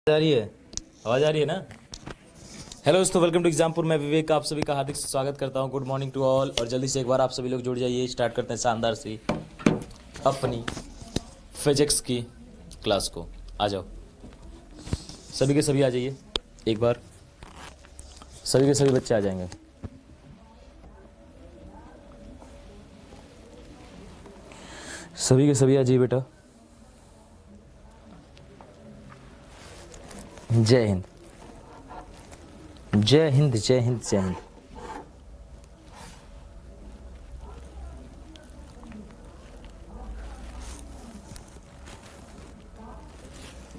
आ रही है। आवाज आ रही है ना। हेलो दोस्तों, वेलकम टू एग्जामपुर। मैं विवेक आप सभी का हार्दिक स्वागत करता हूं। Good morning to all. और जल्दी से एक बार आप सभी लोग जुड़ जाइए। स्टार्ट करते हैं शानदार सी अपनी फिजिक्स की क्लास को। आ जाओ, सभी के सभी आ जाइए। एक बार सभी के सभी बच्चे आ जाएंगे। सभी के सभी आ जाइए बेटा। जय हिंद, जय हिंद, जय हिंद, जय हिंद।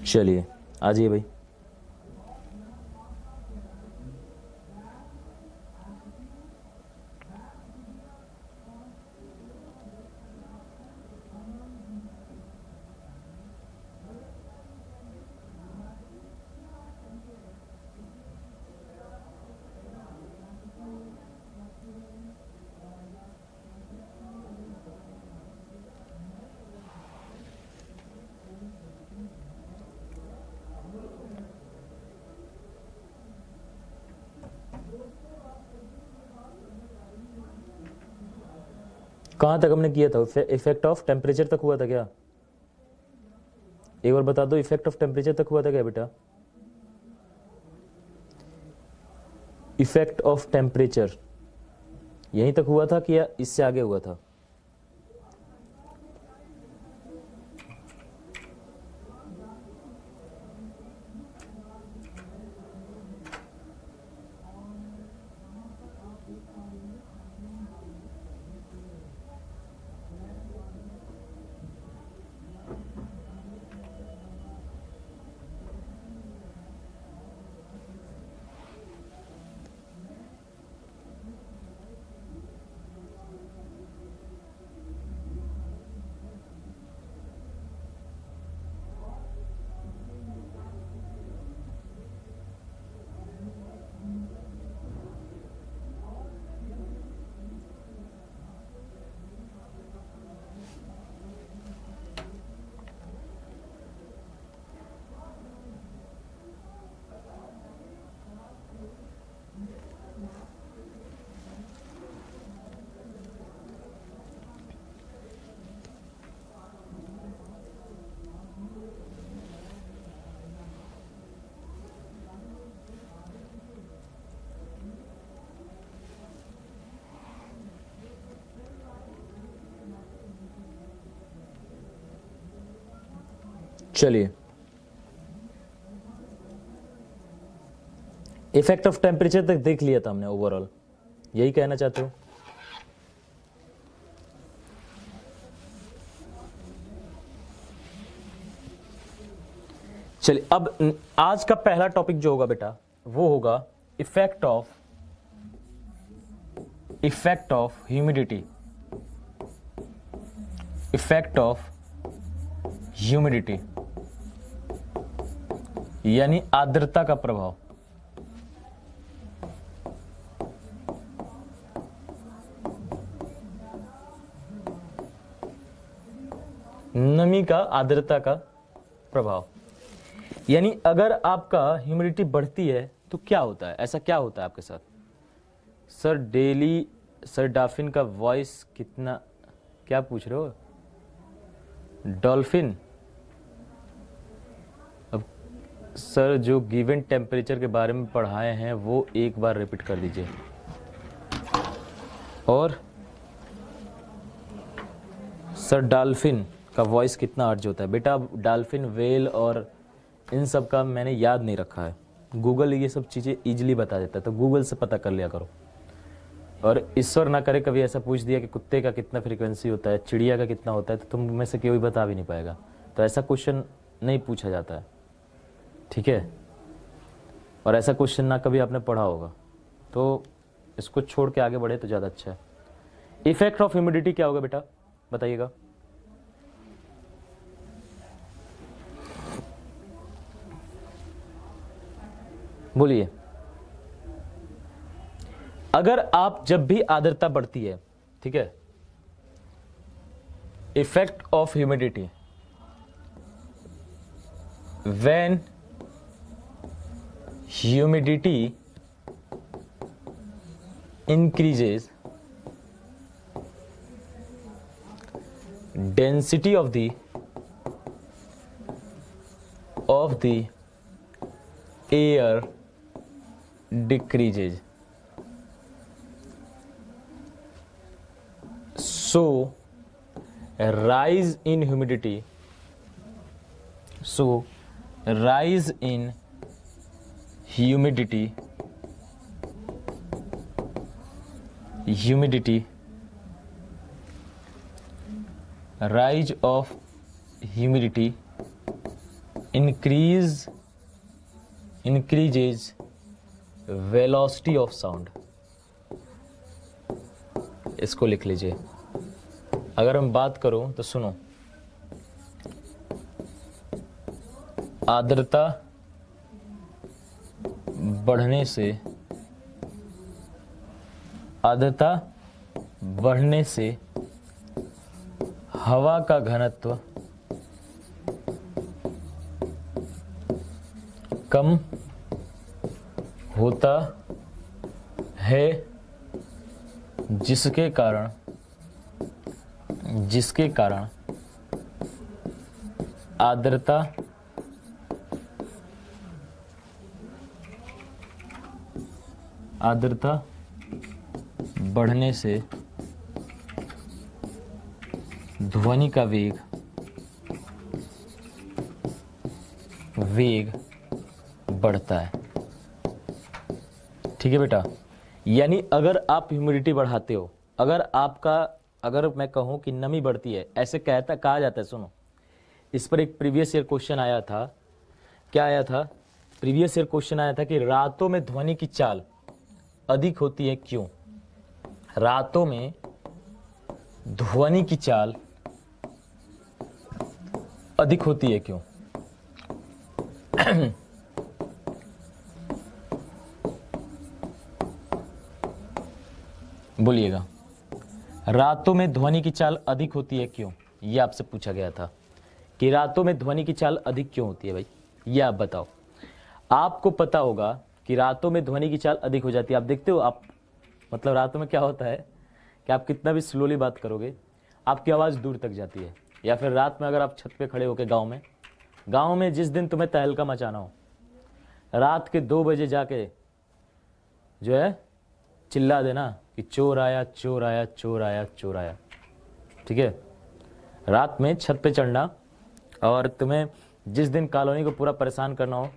चलिए आ जाइए भाई। कहाँ तक हमने किया था? इफेक्ट ऑफ टेम्परेचर तक हुआ था क्या? एक बार बता दो, इफेक्ट ऑफ टेम्परेचर तक हुआ था क्या बेटा? इफेक्ट ऑफ टेम्परेचर यहीं तक हुआ था कि या इससे आगे हुआ था? चलिए, इफेक्ट ऑफ टेम्परेचर तक देख लिया था हमने ओवरऑल, यही कहना चाहते हो? चलिए, अब आज का पहला टॉपिक जो होगा बेटा वो होगा effect of humidity. Effect of humidity यानी आर्द्रता का प्रभाव। नमी का आर्द्रता का प्रभाव यानी अगर आपका ह्यूमिडिटी बढ़ती है तो क्या होता है? ऐसा क्या होता है आपके साथ? सर डॉल्फिन का वॉइस कितना, क्या पूछ रहे हो? डॉल्फिन? अब सर जो गिवन टेम्परेचर के बारे में पढ़ाए हैं वो एक बार रिपीट कर दीजिए। और सर डॉल्फिन का वॉइस कितना अर्ज होता है? बेटा डॉल्फिन, वेल और इन सब का मैंने याद नहीं रखा है। गूगल ये सब चीज़ें ईजिली बता देता है, तो गूगल से पता कर लिया करो। और ईश्वर ना करे कभी ऐसा पूछ दिया कि कुत्ते का कितना फ्रीक्वेंसी होता है, चिड़िया का कितना होता है, तो तुम में से कोई बता भी नहीं पाएगा। तो ऐसा क्वेश्चन नहीं पूछा जाता है, ठीक है? और ऐसा क्वेश्चन ना कभी आपने पढ़ा होगा, तो इसको छोड़ के आगे बढ़े तो ज़्यादा अच्छा है। इफेक्ट ऑफ ह्यूमिडिटी क्या होगा बेटा, बताइएगा। बोलिए। अगर आप जब भी आर्द्रता बढ़ती है, ठीक है, effect of humidity, when humidity increases density of the air decreases. So a rise in humidity, rise in humidity rise of humidity increases velocity of sound. इसको लिख लीजिए। अगर हम बात करूं तो सुनो, आर्द्रता बढ़ने से हवा का घनत्व कम होता है, जिसके कारण आर्द्रता बढ़ने से ध्वनि का वेग बढ़ता है। ठीक है बेटा, यानी अगर आप ह्यूमिडिटी बढ़ाते हो, अगर मैं कहूं कि नमी बढ़ती है, ऐसे कहा जाता है। सुनो, इस पर एक प्रीवियस ईयर क्वेश्चन आया था। क्या आया था? प्रीवियस ईयर क्वेश्चन आया था कि रातों में ध्वनि की चाल अधिक होती है, क्यों? रातों में ध्वनि की चाल अधिक होती है, क्यों? बोलिएगा, रातों में ध्वनि की चाल अधिक होती है क्यों? ये आपसे पूछा गया था कि रातों में ध्वनि की चाल अधिक क्यों होती है भाई, ये आप बताओ। आपको पता होगा कि रातों में ध्वनि की चाल अधिक हो जाती है। आप देखते हो, आप मतलब रातों में क्या होता है कि आप कितना भी स्लोली बात करोगे, आपकी आवाज़ दूर तक जाती है। या फिर रात में अगर आप छत पे खड़े होकर गांव में जिस दिन तुम्हें तहलका मचाना हो, रात के 2 बजे जाके जो है चिल्ला देना कि चोर आया चोर आया चोर आया चोर आया। ठीक है, रात में छत पे चढ़ना, और तुम्हें जिस दिन कॉलोनी को पूरा परेशान करना हो,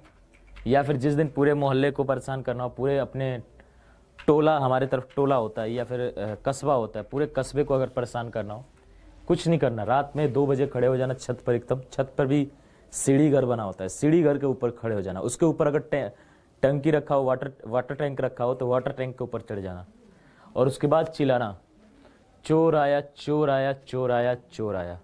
या फिर जिस दिन पूरे मोहल्ले को परेशान करना हो, पूरे अपने टोला, हमारे तरफ टोला होता है या फिर कस्बा होता है, पूरे कस्बे को अगर परेशान करना हो, कुछ नहीं करना, रात में 2 बजे खड़े हो जाना छत पर। एकदम छत पर भी सीढ़ी घर बना होता है, सीढ़ी घर के ऊपर खड़े हो जाना। उसके ऊपर अगर टंकी रखा हो, वाटर टैंक रखा हो, तो वाटर टैंक के ऊपर चढ़ जाना, और उसके बाद चिल्लाना चोर आया चोर आया चोर आया चोर आया।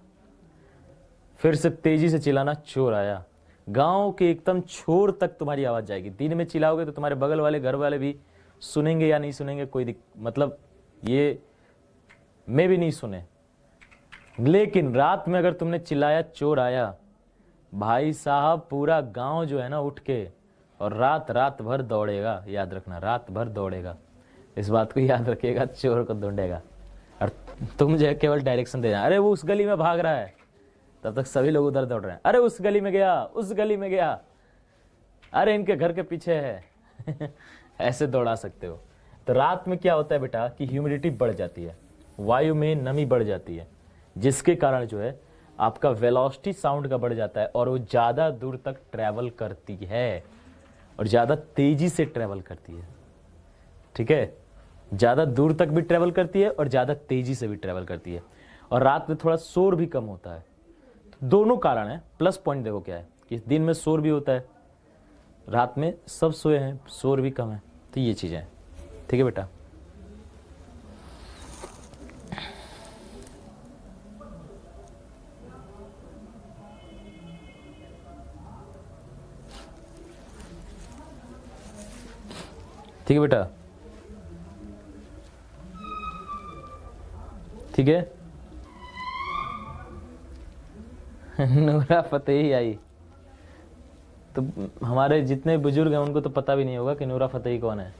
फिर से तेजी से चिल्लाना चोर आया। गांव के एकदम छोर तक तुम्हारी आवाज जाएगी। दिन में चिल्लाओगे तो तुम्हारे बगल वाले घर वाले भी सुनेंगे या नहीं सुनेंगे, कोई मतलब ये मैं भी नहीं सुने। लेकिन रात में अगर तुमने चिल्लाया चोर आया, भाई साहब पूरा गांव जो है ना उठ के और रात भर दौड़ेगा। याद रखना, रात भर दौड़ेगा, इस बात को याद रखिएगा, चोर को ढूंढेगा। और तुम जो है केवल डायरेक्शन देना, अरे वो उस गली में भाग रहा है, तब तक सभी लोग उधर दौड़ रहे हैं, अरे उस गली में गया, उस गली में गया, अरे इनके घर के पीछे है। ऐसे दौड़ा सकते हो। तो रात में क्या होता है बेटा कि ह्यूमिडिटी बढ़ जाती है, वायु में नमी बढ़ जाती है, जिसके कारण जो है आपका वेलोसिटी साउंड का बढ़ जाता है, और वो ज़्यादा दूर तक ट्रैवल करती है और ज़्यादा तेजी से ट्रैवल करती है। ठीक है, ज़्यादा दूर तक भी ट्रैवल करती है और ज़्यादा तेजी से भी ट्रैवल करती है। और रात में थोड़ा शोर भी कम होता है। तो दोनों कारण है। प्लस पॉइंट देखो क्या है कि दिन में शोर भी होता है, रात में सब सोए हैं, शोर भी कम है। तो ये चीज़ें हैं। ठीक है बेटा, ठीक है बेटा, ठीक है। नूरा फतेही आई, तो हमारे जितने बुजुर्ग हैं उनको तो पता भी नहीं होगा कि नूरा फतेही कौन है,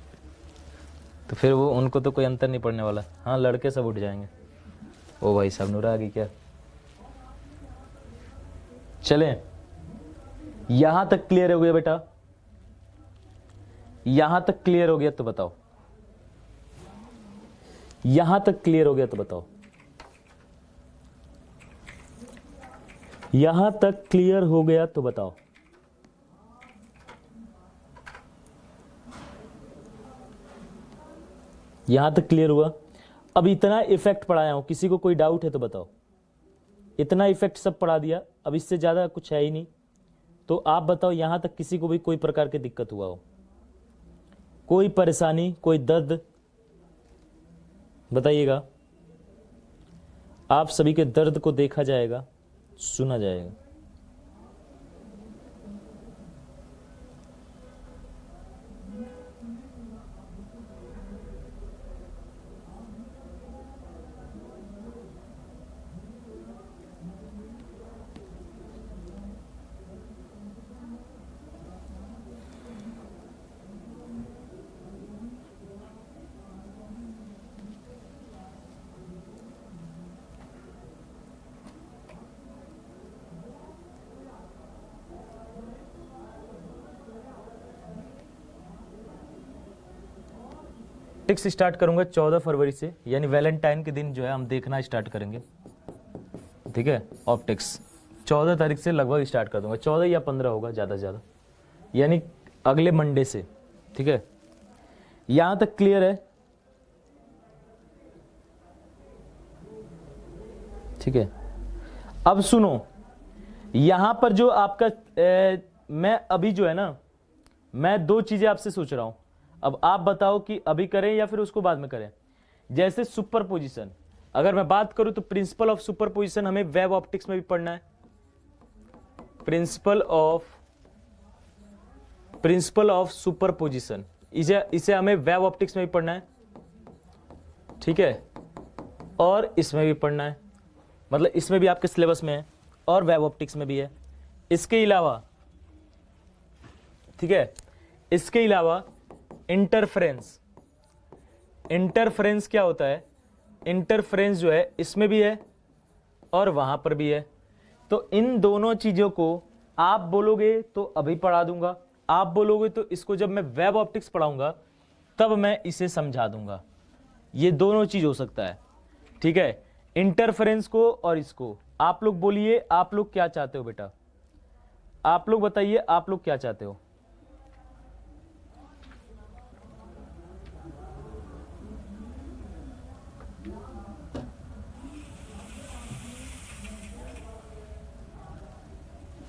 तो फिर वो उनको तो कोई अंतर नहीं पड़ने वाला। हाँ, लड़के सब उठ जाएंगे। ओ भाई साहब, नूरा आ गई क्या? चलें, यहां तक क्लियर हो गया बेटा? यहां तक क्लियर हो गया तो बताओ, यहां तक क्लियर हो गया तो बताओ, यहां तक क्लियर हो गया तो बताओ। यहां तक क्लियर हुआ? अब इतना इफेक्ट पढ़ाया हूं, किसी को कोई डाउट है तो बताओ। इतना इफेक्ट सब पढ़ा दिया, अब इससे ज्यादा कुछ है ही नहीं। तो आप बताओ, यहां तक किसी को भी कोई प्रकार की दिक्कत हुआ हो, कोई परेशानी, कोई दर्द, बताइएगा। आप सभी के दर्द को देखा जाएगा, सुना जाएगा। टिक्स स्टार्ट करूंगा 14 फरवरी से, यानी वैलेंटाइन के दिन जो है हम देखना स्टार्ट करेंगे, ठीक है। ऑप्टिक्स 14 तारीख से लगभग स्टार्ट कर दूंगा, 14 या 15 होगा ज़्यादा से ज़्यादा, यानी अगले मंडे से, ठीक है। यहां तक क्लियर है? ठीक है। अब सुनो, यहां पर जो आपका मैं अभी जो है ना, मैं दो चीजें आपसे सोच रहा हूं। अब आप बताओ कि अभी करें या फिर उसको बाद में करें। जैसे सुपरपोजिशन, अगर मैं बात करूं तो प्रिंसिपल ऑफ सुपरपोजिशन हमें वेब ऑप्टिक्स में भी पढ़ना है। प्रिंसिपल ऑफ सुपरपोजिशन, इसे हमें वेब ऑप्टिक्स में भी पढ़ना है, ठीक है, और इसमें भी पढ़ना है, मतलब इसमें भी आपके सिलेबस में है और वेब ऑप्टिक्स में भी है। इसके अलावा, ठीक है, इसके अलावा इंटरफेरेंस क्या होता है? इंटरफेरेंस जो है इसमें भी है और वहां पर भी है। तो इन दोनों चीजों को आप बोलोगे तो अभी पढ़ा दूंगा, आप बोलोगे तो इसको जब मैं वेब ऑप्टिक्स पढ़ाऊंगा तब मैं इसे समझा दूंगा। ये दोनों चीज हो सकता है, ठीक है, इंटरफेरेंस को और इसको। आप लोग बोलिए, आप लोग क्या चाहते हो बेटा? आप लोग बताइए, आप लोग क्या चाहते हो?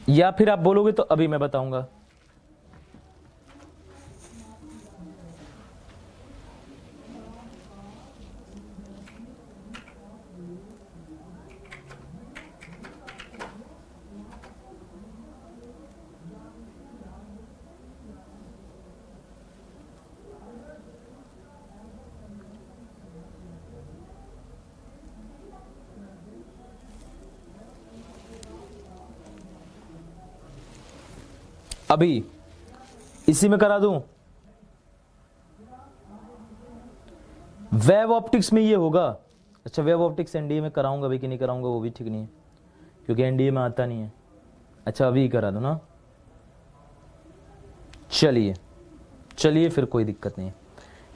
या फिर आप बोलोगे तो अभी मैं बताऊंगा। अभी इसी में करा दूं? वेब ऑप्टिक्स में ये होगा। अच्छा, वेब ऑप्टिक्स एनडीए में कराऊंगा अभी कि नहीं कराऊंगा वो भी ठीक नहीं है, क्योंकि एनडीए में आता नहीं है। अच्छा, अभी करा दो ना, चलिए फिर कोई दिक्कत नहीं है।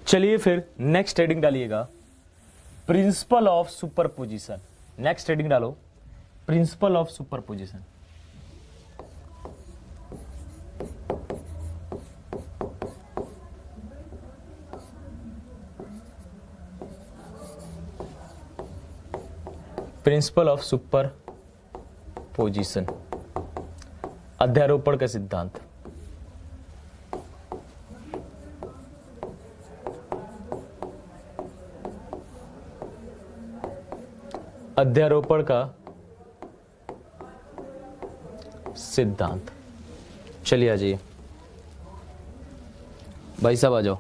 चलिए फिर नेक्स्ट हेडिंग डालिएगा, principle of superposition. Next heading डालो, principle of superposition. Principle of superposition, अध्यारोपण का सिद्धांत। अध्यारोपण का सिद्धांत। चलिए आ जाइए भाई साहब, आ जाओ।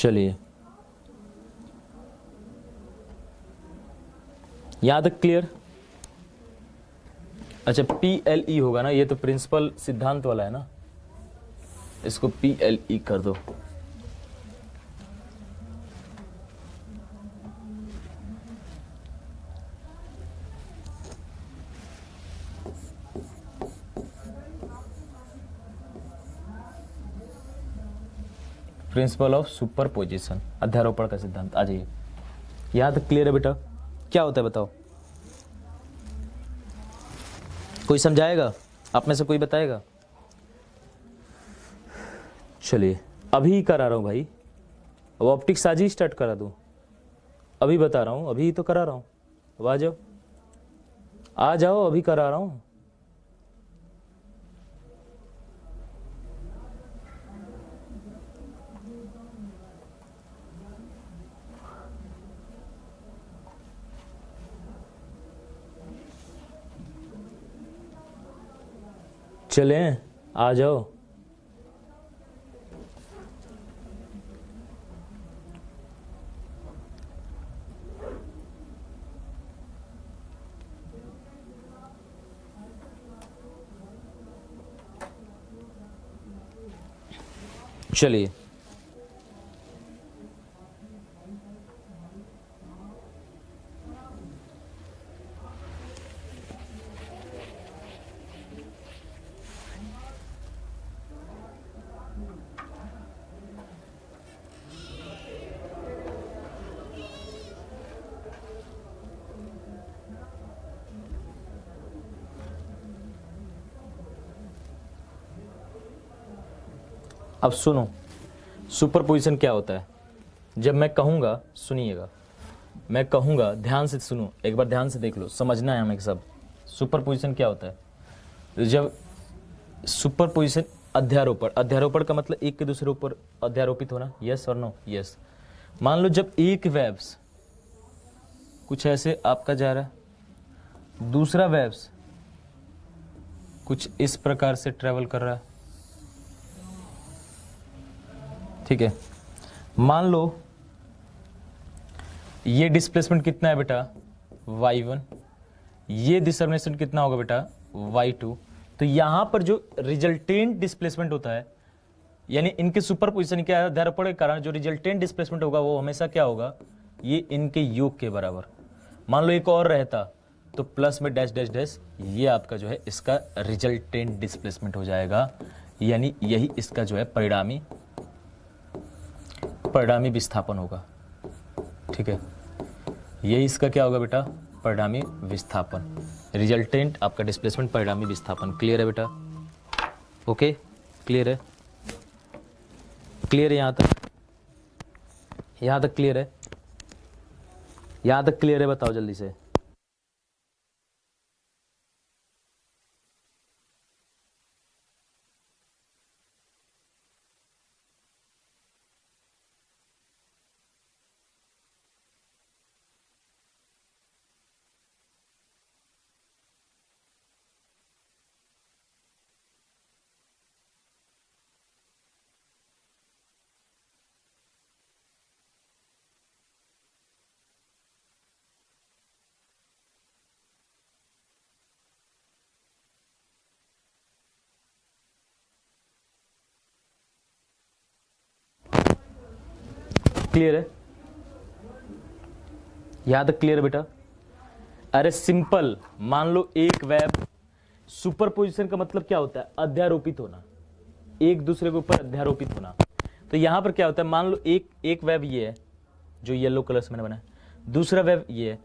चलिए, यहां तक क्लियर? अच्छा, PLE होगा ना, ये तो प्रिंसिपल सिद्धांत वाला है ना, इसको PLE कर दो। प्रिंसिपल ऑफ सुपरपोजिशन, अध्यारोपण का सिद्धांत। आ जाइए, यहां तक क्लियर है बेटा? क्या होता है बताओ? कोई समझाएगा? आप में से कोई बताएगा? चलिए, अभी करा रहा हूं भाई, अब ऑप्टिक्स आज ही स्टार्ट करा दूं? अभी बता रहा हूं, अभी तो करा रहा हूं। अब आ जाओ, आ जाओ, अभी करा रहा हूं। चलें, आ जाओ। चलिए, अब सुनो, सुपरपोजिशन क्या होता है? जब मैं कहूंगा, सुनिएगा, मैं कहूंगा, ध्यान से सुनो, एक बार ध्यान से देख लो, समझना है हमें सब। सुपरपोजिशन क्या होता है? जब सुपरपोजिशन, अध्यारोपण, अध्यारोपण का मतलब एक के दूसरे ऊपर अध्यारोपित होना। यस और नो? यस। मान लो जब एक वेव्स कुछ ऐसे आपका जा रहा है, दूसरा वेव्स कुछ इस प्रकार से ट्रेवल कर रहा है, ठीक है? मान लो ये डिस्प्लेसमेंट कितना है बेटा? y1। ये डिस्प्लेसमेंट कितना होगा बेटा? y2। तो यहां पर जो रिजल्टेंट डिस्प्लेसमेंट होता है, यानी इनके सुपरपोजिशन के आधारोपण के कारण जो रिजल्टेंट डिस्प्लेसमेंट होगा वो हमेशा क्या होगा? ये इनके योग के बराबर। मान लो एक और रहता तो प्लस में डैश डैश डैश, ये आपका जो है इसका रिजल्टेंट डिस्प्लेसमेंट हो जाएगा, यानी यही इसका जो है परिणामी विस्थापन होगा, ठीक है? यही इसका क्या होगा बेटा? परिणामी विस्थापन। रिजल्टेंट आपका डिस्प्लेसमेंट, परिणामी विस्थापन। क्लियर है बेटा? ओके, क्लियर है? क्लियर है यहां तक? यहां तक क्लियर है? यहां तक क्लियर है? बताओ जल्दी से। क्लियर है? यहां तक क्लियर है बेटा? अरे सिंपल, मान लो एक वेब, सुपरपोजिशन का मतलब क्या होता है? अध्यारोपित होना, एक दूसरे के ऊपर अध्यारोपित होना। तो यहां पर क्या होता है? मान लो एक वेब ये है जो येलो कलर से मैंने बनाया, दूसरा वेब ये है।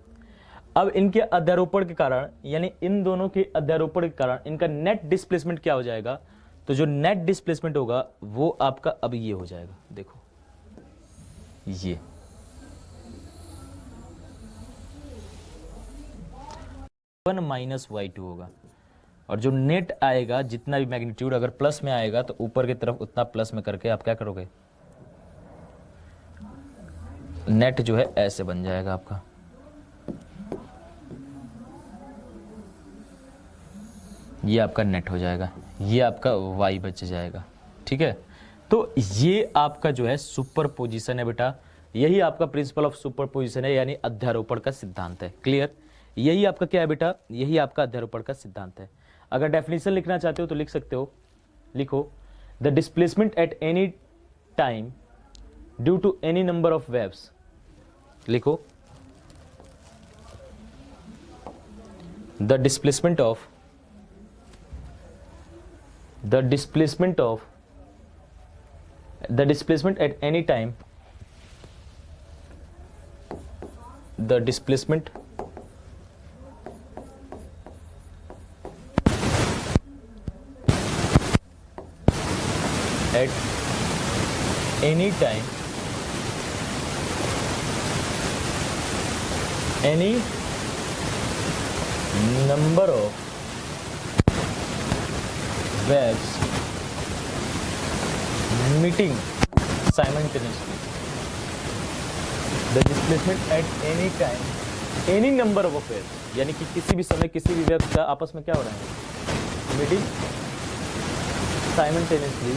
अब इनके अध्यारोपण के कारण, यानी इन दोनों के अध्यारोपण के कारण इनका नेट डिस्प्लेसमेंट क्या हो जाएगा? तो जो नेट डिस्प्लेसमेंट होगा वो आपका अब ये हो जाएगा, देखो ये -y2 होगा। और जो नेट आएगा, जितना भी मैग्नीट्यूड अगर प्लस में आएगा तो ऊपर की तरफ उतना प्लस में करके आप क्या करोगे? नेट जो है ऐसे बन जाएगा आपका। ये आपका नेट हो जाएगा, ये आपका y बच जाएगा, ठीक है? तो ये आपका जो है सुपर पोजिशन है बेटा, यही आपका प्रिंसिपल ऑफ सुपर पोजिशन है, यानी अध्यारोपण का सिद्धांत है। क्लियर? यही आपका क्या है बेटा, यही आपका अध्यारोपण का सिद्धांत है। अगर डेफिनेशन लिखना चाहते हो तो लिख सकते हो, लिखो the displacement at any time due to any number of waves, लिखो the displacement of the displacement at any time, the displacement at any time, any number of waves meeting simultaneously, the displacement at any time, any number of waves, यानी कि किसी भी समय किसी भी waves का आपस में क्या हो रहा है, meeting simultaneously,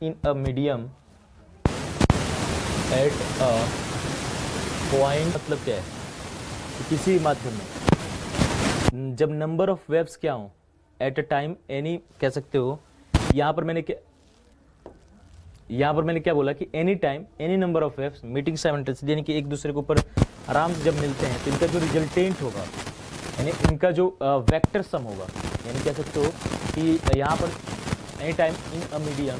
in a medium at a point, मतलब क्या है कि किसी माध्यम में जब नंबर ऑफ वेव्स क्या हो एट अ टाइम एनी, कह सकते हो यहाँ पर मैंने क्या बोला कि any time any number of waves meeting simultaneously, यानी कि एक दूसरे के ऊपर आराम से जब मिलते हैं तो इनका जो रिजल्टेंट होगा, यानी इनका जो वेक्टर सम होगा, यानी कह सकते हो कि यहाँ पर any time in a medium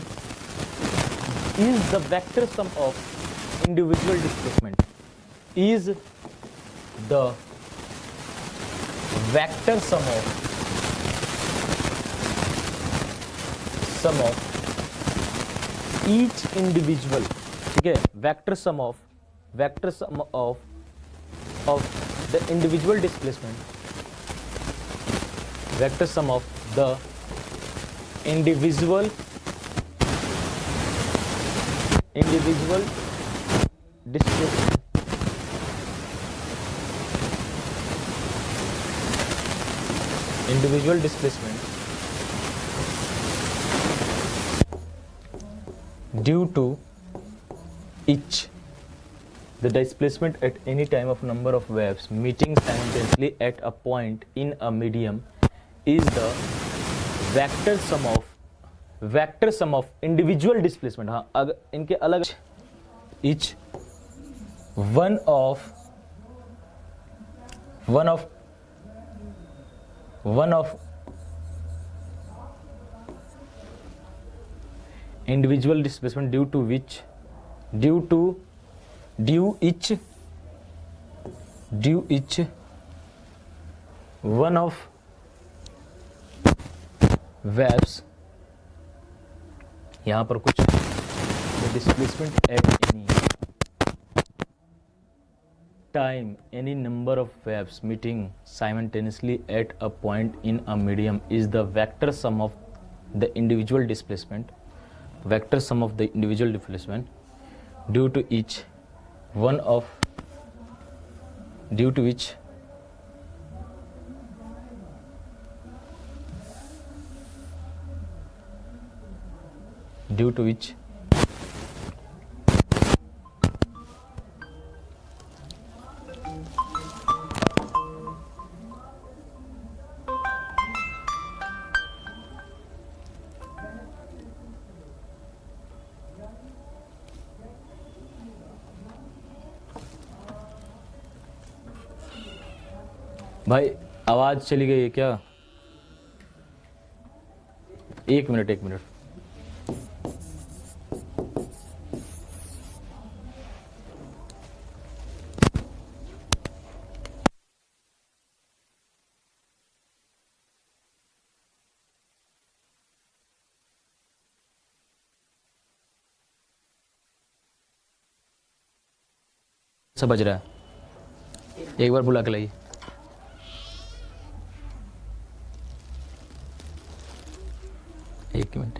is the vector sum of individual displacement, is the vector sum of each individual, ठीक है, vector sum of the individual displacement, vector sum of the individual displacement due to each, the displacement at any time of number of waves meeting simultaneously at a point in a medium is the vector sum of individual displacement, हाँ अगर इनके अलग, each one of individual displacement due each one of waves, यहाँ पर कुछ displacement at any time any number of waves meeting simultaneously at a point in a medium is the vector sum of the individual displacement, due to each one of भाई आवाज चली गई है क्या? एक मिनट सब बज रहा है, एक बार बुला के लाइए। एक मिनट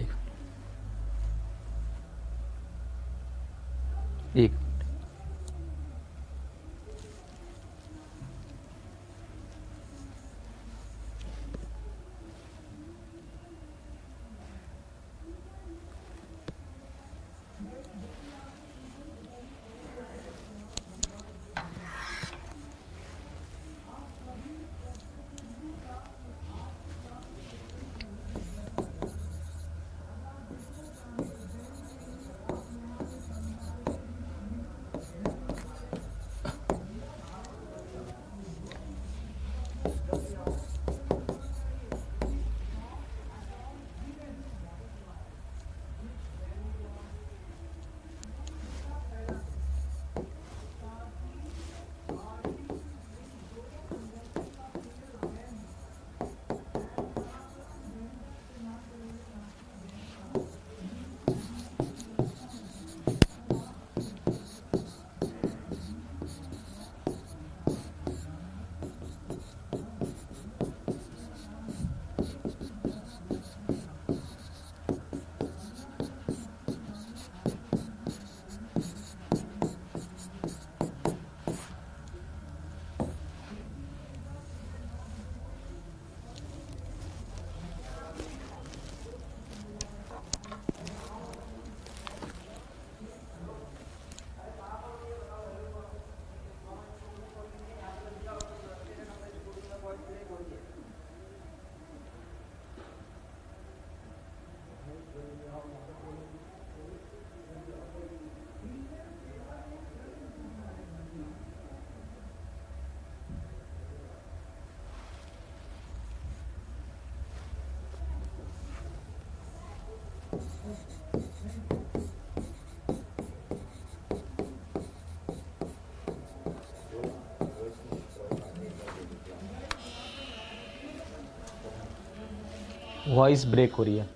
वॉइस ब्रेक हो रही है।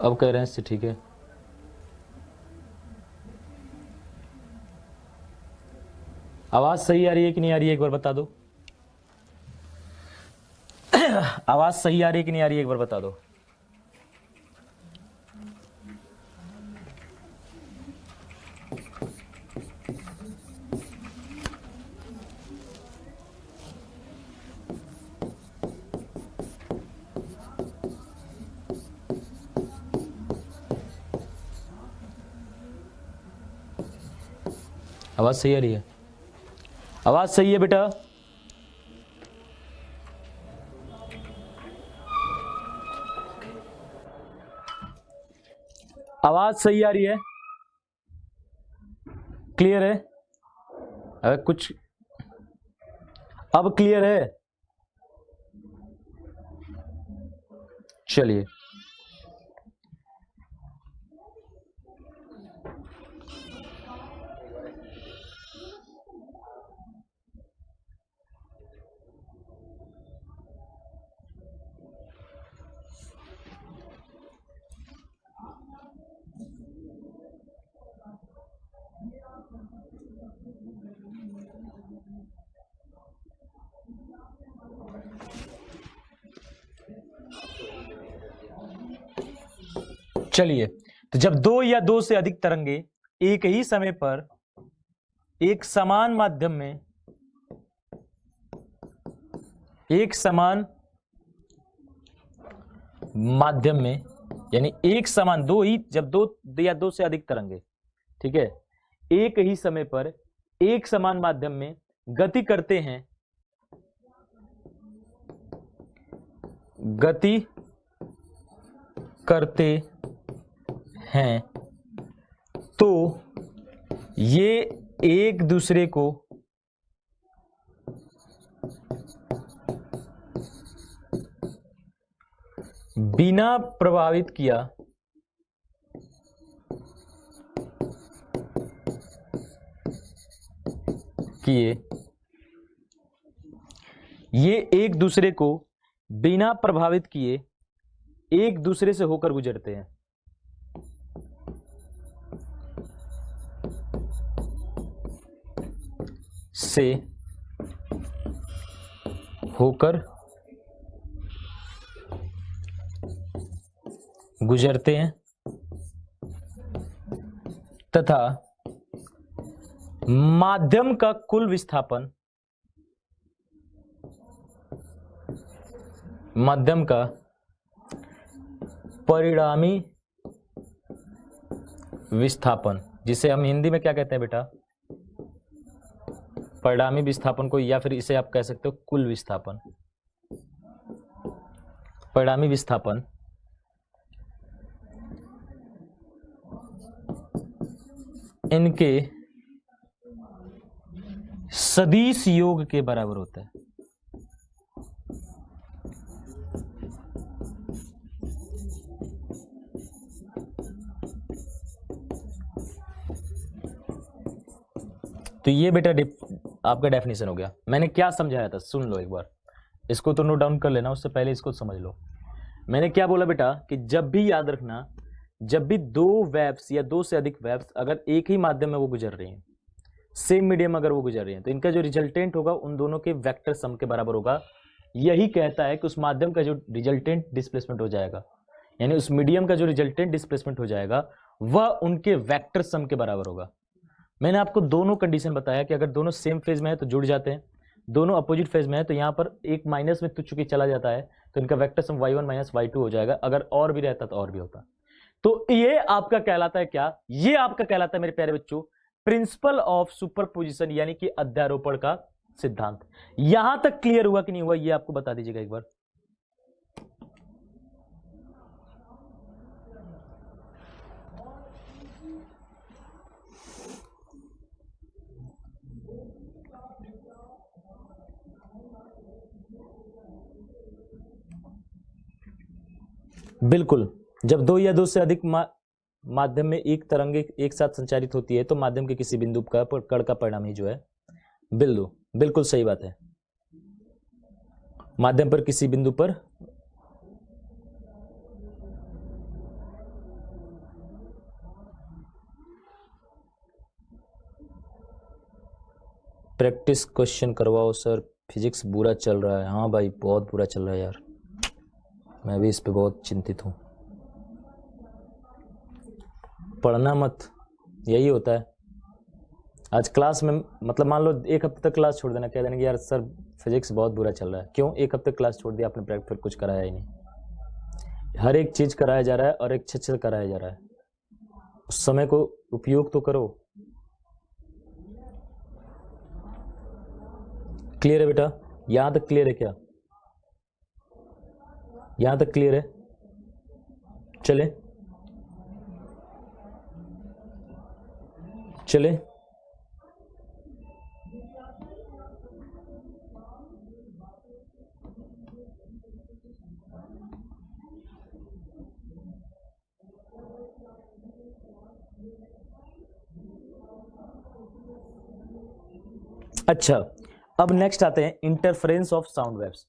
अब कह रहे हैं इससे ठीक है। आवाज सही आ रही है कि नहीं आ रही है एक बार बता दो। आवाज सही आ रही है कि नहीं आ रही है एक बार बता दो। आवाज सही आ रही है? आवाज सही है बेटा? आवाज सही आ रही है? क्लियर है? अगर कुछ अब क्लियर है? चलिए, चलिए, तो जब दो या दो से अधिक तरंगे एक ही समय पर एक समान माध्यम में यानी एक समान जब दो या दो से अधिक तरंगे, ठीक है, एक ही समय पर एक समान माध्यम में गति करते हैं तो ये एक दूसरे को बिना प्रभावित किए एक दूसरे से होकर गुजरते हैं। तथा माध्यम का कुल विस्थापन परिणामी विस्थापन, जिसे हम हिंदी में क्या कहते हैं बेटा? परिणामी विस्थापन को, या फिर इसे आप कह सकते हो कुल विस्थापन। परिणामी विस्थापन इनके सदिश योग के बराबर होता है। तो ये बेटा आपका डेफिनेशन हो गया। मैंने क्या समझाया था सुन लो एक बार, इसको तो नोट डाउन कर लेना, उससे पहले इसको समझ लो। मैंने क्या बोला बेटा कि जब भी याद रखना, जब भी दो वेव्स या दो से अधिक वेव्स अगर एक ही माध्यम में वो गुजर रही हैं, सेम मीडियम अगर वो गुजर रही हैं, तो इनका जो रिजल्टेंट होगा उन दोनों के वेक्टर सम के बराबर होगा। यही कहता है कि उस माध्यम का जो रिजल्टेंट डिस्प्लेसमेंट हो जाएगा, यानी उस मीडियम का जो रिजल्टेंट डिस्प्लेसमेंट हो जाएगा, वह उनके वेक्टर सम के बराबर होगा। मैंने आपको दोनों कंडीशन बताया कि अगर दोनों सेम फेज में है तो जुड़ जाते हैं, दोनों अपोजिट फेज में है तो यहाँ पर एक माइनस में तो चूंकि चला जाता है तो इनका vector sum y1 minus y2 हो जाएगा। अगर और भी रहता तो और भी होता। तो ये आपका कहलाता है क्या? ये आपका कहलाता है मेरे प्यारे बच्चों प्रिंसिपल ऑफ सुपरपोजिशन, यानी कि अध्यारोपण का सिद्धांत। यहां तक क्लियर हुआ कि नहीं हुआ, ये आपको बता दीजिएगा एक बार। बिल्कुल, जब दो या दो से अधिक माध्यम में एक तरंगे एक साथ संचारित होती है तो माध्यम के किसी बिंदु का कण का परिणामी जो है बिल्दु। बिल्कुल सही बात है। माध्यम पर किसी बिंदु पर प्रैक्टिस क्वेश्चन करवाओ सर, फिजिक्स बुरा चल रहा है। हाँ भाई बहुत बुरा चल रहा है यार, मैं भी इस पे बहुत चिंतित हूँ। पढ़ना मत, यही होता है। आज क्लास में मतलब मान लो एक हफ्ते तक क्लास छोड़ देना, कह देना कि यार सर फिजिक्स बहुत बुरा चल रहा है। क्यों एक हफ्ते क्लास छोड़ दिया आपने, प्रैक्टिकल कुछ कराया ही नहीं। हर एक चीज़ कराया जा रहा है और एक अच्छे कराया जा रहा है, उस समय को उपयोग तो करो। क्लियर है बेटा? यहां तक क्लियर है क्या? यहां तक क्लियर है? चले चले अच्छा, अब नेक्स्ट आते हैं इंटरफेरेंस ऑफ साउंड वेव्स।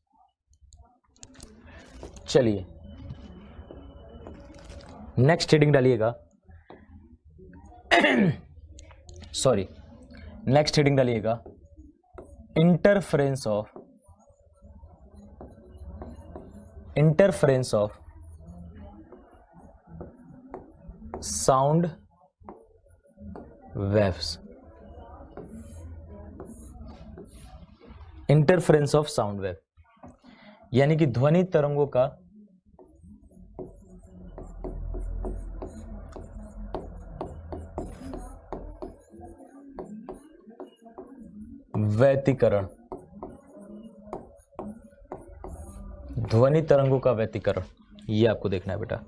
चलिए नेक्स्ट हेडिंग डालिएगा सॉरी, नेक्स्ट हेडिंग डालिएगा interference of sound waves. Interference of sound wave यानी कि ध्वनि तरंगों का व्यतिकरण, ध्वनि तरंगों का व्यतिकरण, ये आपको देखना है बेटा।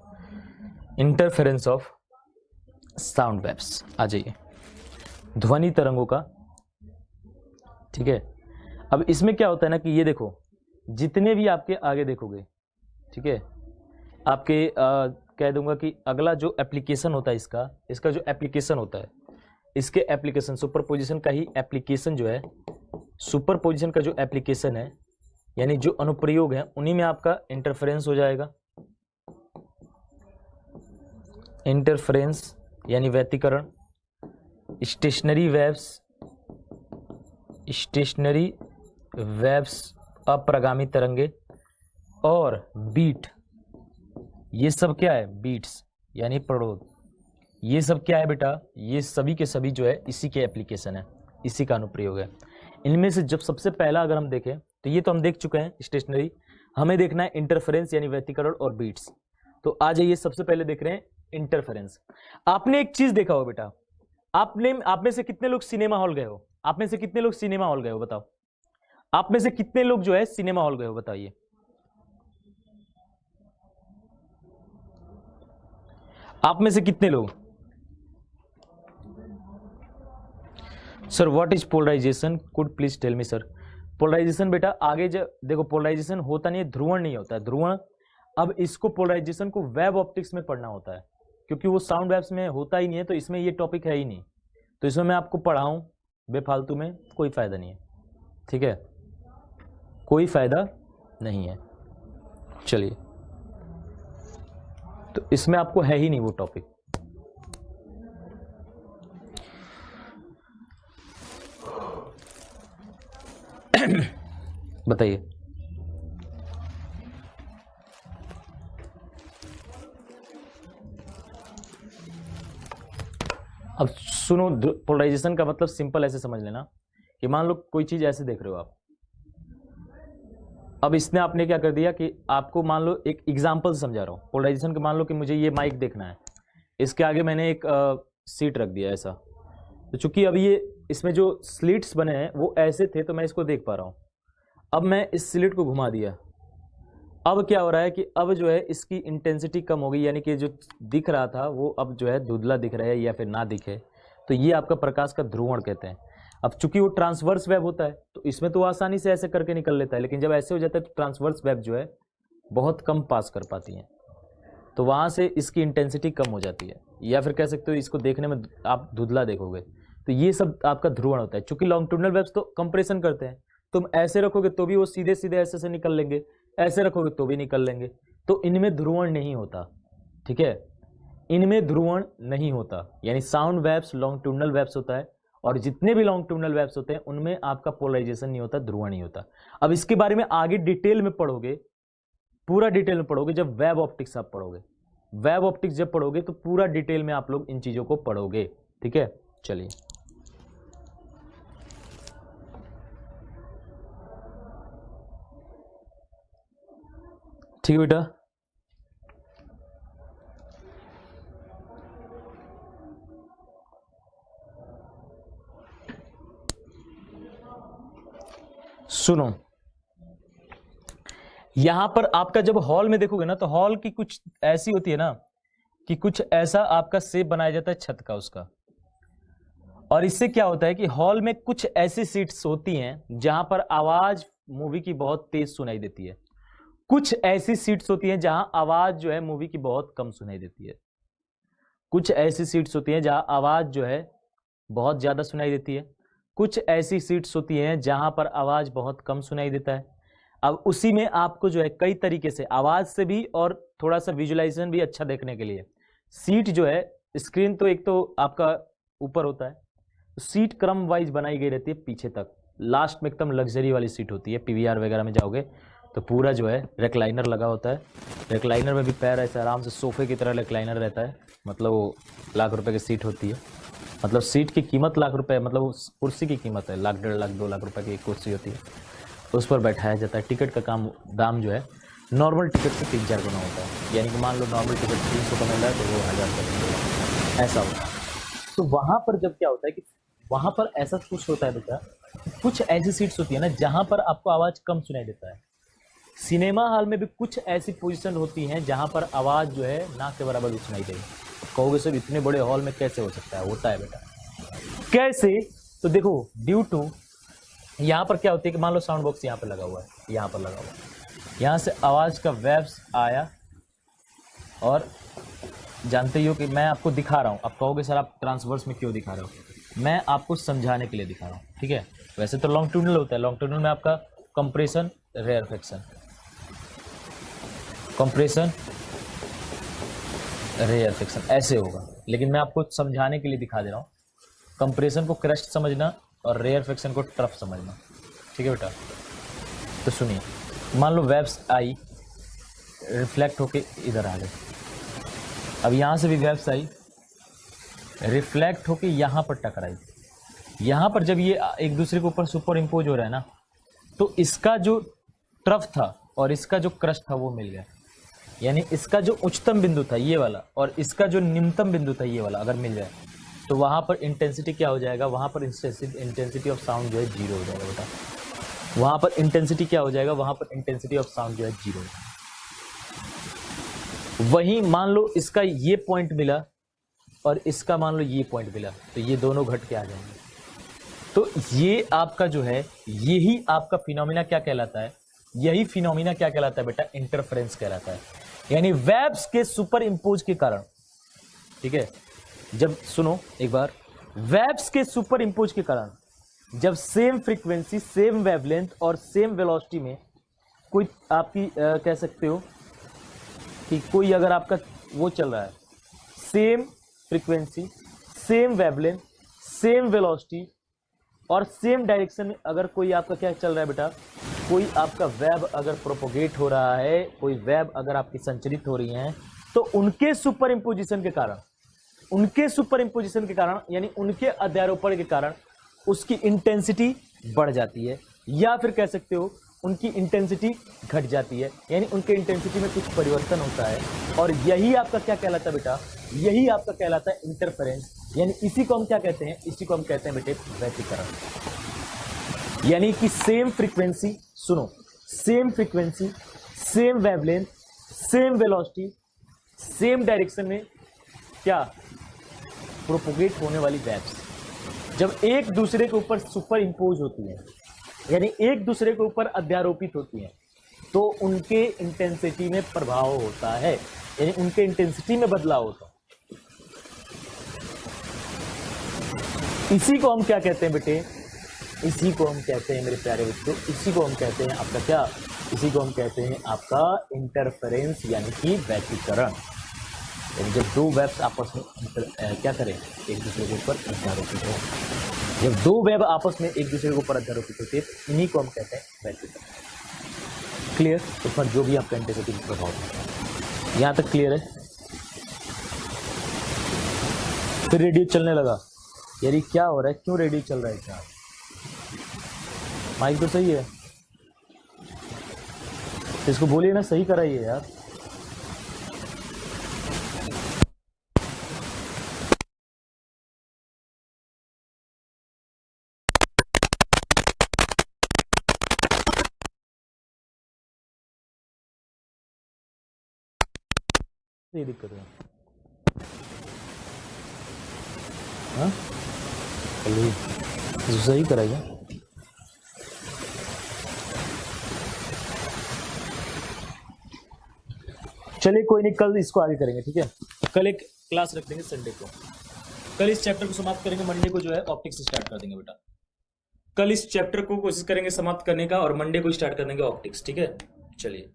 इंटरफेरेंस ऑफ साउंड वेव्स, आ जाइए, ध्वनि तरंगों का, ठीक है। अब इसमें क्या होता है ना कि ये देखो, जितने भी आपके आगे देखोगे, ठीक है, आपके कह दूंगा कि अगला जो एप्लीकेशन होता है इसका जो एप्लीकेशन होता है, इसके एप्लीकेशन सुपरपोजिशन का ही एप्लीकेशन जो है, सुपरपोजिशन का जो एप्लीकेशन है यानी जो अनुप्रयोग है, उन्हीं में आपका इंटरफेरेंस हो जाएगा। इंटरफेरेंस यानी व्यतिकरण, स्टेशनरी वेव्स अप्रगामी तरंगे और बीट, ये सब क्या है? बीट्स यानी प्ररोध, ये सब क्या है बेटा? ये सभी के सभी जो है इसी के एप्लीकेशन है, इसी का अनुप्रयोग है। इनमें से जब सबसे पहला अगर हम देखें तो ये तो हम देख चुके हैं स्टेशनरी, हमें देखना है इंटरफेरेंस यानी व्यतिकरण और बीट्स। तो आ जाइए, सबसे पहले देख रहे हैं इंटरफेरेंस। आपने एक चीज देखा हो बेटा, आप में से कितने लोग सिनेमा हॉल गए हो? आप में से कितने लोग सिनेमा हॉल गए हो बताओ? आप में से कितने लोग जो है सिनेमा हॉल गए हो बताइए? आप में से कितने लोग? Sir what is polarization, could please tell me sir. Polarization बेटा आगे जब देखो, पोलराइजेशन होता नहीं है, ध्रुवण नहीं होता है, ध्रुवण। अब इसको पोलराइजेशन को वेब ऑप्टिक्स में पढ़ना होता है, क्योंकि वो साउंड वेव्स में होता ही नहीं है, तो इसमें ये टॉपिक है ही नहीं, तो इसमें मैं आपको पढ़ाऊं बेफालतू में कोई फायदा नहीं है, ठीक है, कोई फायदा नहीं है। चलिए, तो इसमें आपको है ही नहीं वो टॉपिक। बताइए, अब सुनो, पोलराइजेशन का मतलब सिंपल ऐसे समझ लेना कि मान लो कोई चीज ऐसे देख रहे हो आप, अब इसने आपने क्या कर दिया कि आपको मान लो एक एग्जांपल समझा रहा हूँ पोलराइजेशन के। मान लो कि मुझे ये माइक देखना है, इसके आगे मैंने एक सीट रख दिया ऐसा, तो चूंकि अब ये इसमें जो स्लिट्स बने हैं वो ऐसे थे तो मैं इसको देख पा रहा हूँ। अब मैं इस स्लिट को घुमा दिया, अब क्या हो रहा है कि अब जो है इसकी इंटेंसिटी कम हो गई, यानी कि जो दिख रहा था वो अब जो है धुंधला दिख रहा है या फिर ना दिखे, तो ये आपका प्रकाश का ध्रुवण कहते हैं। अब चूंकि वो ट्रांसवर्स वेब होता है तो इसमें तो आसानी से ऐसे करके निकल लेता है, लेकिन जब ऐसे हो जाता है तो ट्रांसवर्स वेब जो है बहुत कम पास कर पाती हैं, तो वहाँ से इसकी इंटेंसिटी कम हो जाती है, या फिर कह सकते हो इसको देखने में आप धुंधला देखोगे। तो ये सब आपका ध्रुवण होता है। चूंकि लॉन्गिट्यूडिनल वेव्स तो कंप्रेशन करते हैं, तुम ऐसे रखोगे तो भी वो सीधे सीधे ऐसे से निकल लेंगे, ऐसे रखोगे तो भी निकल लेंगे। तो इनमें ध्रुवण नहीं होता, ठीक है, इनमें ध्रुवण नहीं होता। यानी साउंड वेव्स लॉन्गिट्यूडनल वेव्स होता है, और जितने भी लॉन्गिट्यूडनल वेव्स होते हैं उनमें आपका पोलराइजेशन नहीं होता, ध्रुवण नहीं होता। अब इसके बारे में आगे डिटेल में पढ़ोगे, पूरा डिटेल में पढ़ोगे जब वेब ऑप्टिक्स आप पढ़ोगे। वेब ऑप्टिक्स जब पढ़ोगे तो पूरा डिटेल में आप लोग इन चीजों को पढ़ोगे, ठीक है। चलिए, ठीक है बेटा। सुनो, यहां पर आपका जब हॉल में देखोगे ना, तो हॉल की कुछ ऐसी होती है ना कि कुछ ऐसा आपका शेप बनाया जाता है छत का उसका, और इससे क्या होता है कि हॉल में कुछ ऐसी सीट्स होती हैं जहां पर आवाज मूवी की बहुत तेज सुनाई देती है, कुछ ऐसी सीट्स होती हैं जहां आवाज जो है मूवी की बहुत कम सुनाई देती है, कुछ ऐसी सीट्स होती हैं जहां आवाज जो है बहुत ज्यादा सुनाई देती है, कुछ ऐसी सीट्स होती हैं जहां पर आवाज बहुत कम सुनाई देता है। अब उसी में आपको जो है कई तरीके से आवाज से भी और थोड़ा सा विजुअलाइजेशन भी अच्छा देखने के लिए सीट जो है, स्क्रीन तो एक तो आपका ऊपर होता है, सीट क्रम वाइज बनाई गई रहती है पीछे तक, लास्ट में एकदम लग्जरी वाली सीट होती है। पीवीआर वगैरह में जाओगे तो पूरा जो है रेक्लाइनर लगा होता है, रेक्लाइनर में भी पैर ऐसे आराम से सोफे की तरह रेक्लाइनर रहता है, मतलब वो ₹1,00,000 की सीट होती है। मतलब सीट की कीमत ₹1,00,000, मतलब उस कुर्सी की कीमत है ₹1,00,000, ₹1.5 लाख, ₹2 लाख की एक कुर्सी होती है, उस पर बैठाया जाता है। टिकट का दाम जो है नॉर्मल टिकट से 3-4 गुना होता है, यानी कि मान लो नॉर्मल टिकट 300 का मिल रहा है तो वो 1000 का मिलेगा, ऐसा होता है। तो वहाँ पर जब क्या होता है कि वहाँ पर ऐसा कुछ होता है बेटा, कुछ ऐसी सीट्स होती है ना जहाँ पर आपको आवाज़ कम सुनाई देता है। सिनेमा हॉल में भी कुछ ऐसी पोजीशन होती हैं जहाँ पर आवाज़ जो है ना के बराबर भी सुनाई देगी। कहोगे सर इतने बड़े हॉल में कैसे हो सकता है? होता है बेटा। कैसे? तो देखो, ड्यू टू यहाँ पर क्या होती है कि मान लो साउंड बॉक्स यहाँ पर लगा हुआ है, यहाँ पर लगा हुआ है, यहाँ से आवाज़ का वेव्स आया, और जानते ही हो कि मैं आपको दिखा रहा हूँ। आप कहोगे सर आप ट्रांसवर्स में क्यों दिखा रहे हो? मैं आपको समझाने के लिए दिखा रहा हूँ, ठीक है। वैसे तो लॉन्गिट्यूडनल होता है, लॉन्गिट्यूडनल में आपका कंप्रेशन, रेयरफेक्शन, कंप्रेशन, रेयरफेक्शन ऐसे होगा, लेकिन मैं आपको समझाने के लिए दिखा दे रहा हूँ। कंप्रेशन को क्रस्ट समझना और रेयरफेक्शन को ट्रफ समझना, ठीक है बेटा। तो सुनिए, मान लो वेव्स आई, रिफ्लेक्ट होके इधर आ गए, अब यहाँ से भी वेव्स आई, रिफ्लेक्ट होके यहाँ पर टकराई, यहाँ पर जब ये एक दूसरे के ऊपर सुपर इम्पोज हो रहा है ना, तो इसका जो ट्रफ था और इसका जो क्रस्ट था वो मिल गया। यानी इसका जो उच्चतम बिंदु था ये वाला और इसका जो निम्नतम बिंदु था ये वाला अगर मिल जाए तो वहाँ पर इंटेंसिटी क्या हो जाएगा? वहाँ पर इंटेंसिटी ऑफ साउंड जो है 0 हो जाएगा बेटा। वहाँ पर इंटेंसिटी क्या हो जाएगा? वहाँ पर इंटेंसिटी ऑफ साउंड जो है 0 हो जाएगा। वहीं मान लो इसका ये पॉइंट मिला और इसका मान लो ये पॉइंट मिला, तो ये दोनों घट के आ जाएंगे। तो ये आपका जो है, यही आपका फिनोमिना क्या कहलाता है? यही फिनोमिना क्या कहलाता है बेटा? इंटरफेरेंस कहलाता है। यानी वेव्स के सुपर इम्पोज के कारण, ठीक है, जब सुनो एक बार, वेव्स के सुपर इम्पोज के कारण जब सेम फ्रीक्वेंसी, सेम वेवलेंथ और सेम वेलोसिटी में कोई आपकी कह सकते हो कि कोई अगर आपका वो चल रहा है, same frequency, same wavelength, same velocity और सेम डायरेक्शन में अगर कोई आपका क्या चल रहा है बेटा, कोई आपका वेव अगर प्रोपोगेट हो रहा है, कोई वेव अगर आपकी संचरित हो रही हैं, तो उनके सुपर इम्पोजिशन के कारण, उनके सुपर इम्पोजिशन के कारण यानी उनके अध्यारोपण के कारण उसकी इंटेंसिटी बढ़ जाती है, या फिर कह सकते हो उनकी इंटेंसिटी घट जाती है। यानी उनके इंटेंसिटी में कुछ परिवर्तन होता है, और यही आपका क्या कहलाता है बेटा? यही आपका कहलाता है इंटरफेरेंस। यानी इसी को हम क्या कहते हैं? इसी को हम कहते हैं बेटे व्यतिकरण। यानी कि सेम फ्रीक्वेंसी, सुनो, same frequency, same wavelength, same velocity, same direction में क्या प्रोपोगेट होने वाली वेव्स जब एक दूसरे के ऊपर सुपर इम्पोज होती है, यानी एक दूसरे के ऊपर अध्यारोपित होती हैं, तो उनके इंटेंसिटी में प्रभाव होता है, यानी उनके इंटेंसिटी में बदलाव होता है। इसी को हम क्या कहते हैं बेटे? इसी को हम कहते हैं मेरे प्यारे बच्चों, इसी को हम कहते हैं आपका क्या, इसी को हम कहते हैं आपका इंटरफेरेंस यानी कि व्यतिकरण। यानी जब दो वेब्स आपस में क्या करें, एक दूसरे के ऊपर अध्यारोपित हो। जब दो वेब आपस में एक दूसरे के ऊपर अध्यारोपित होते हैं इन्हीं को हम कहते हैं व्यतिकरण। क्लियर? उसमें जो भी आपका इंटीग्रेटिव प्रभाव है, यहाँ तक क्लियर है? फिर रेडियो चलने लगा, यानी क्या हो रहा है, क्यों रेडियो चल रहा है? क्या माइक तो सही है, इसको बोलिए ना, सही कराइए यार। ये दिक्कत है, हाँ चलिए इसको सही कराइए। चलिए कोई नहीं, कल इसको आगे करेंगे, ठीक है? कल एक क्लास रख देंगे संडे को, कल इस चैप्टर को समाप्त करेंगे, मंडे को जो है ऑप्टिक्स स्टार्ट कर देंगे बेटा। कल इस चैप्टर को कोशिश करेंगे समाप्त करने का और मंडे को स्टार्ट कर देंगे ऑप्टिक्स, ठीक है? चलिए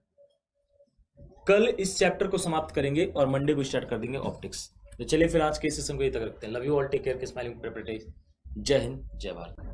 कल इस चैप्टर को समाप्त करेंगे और मंडे को स्टार्ट कर देंगे ऑप्टिक्स। तो चलिए फिर आज के सेशन को यहीं तक रखते हैं। Love you all, take care, smiling, Jai Hind, जय भारत।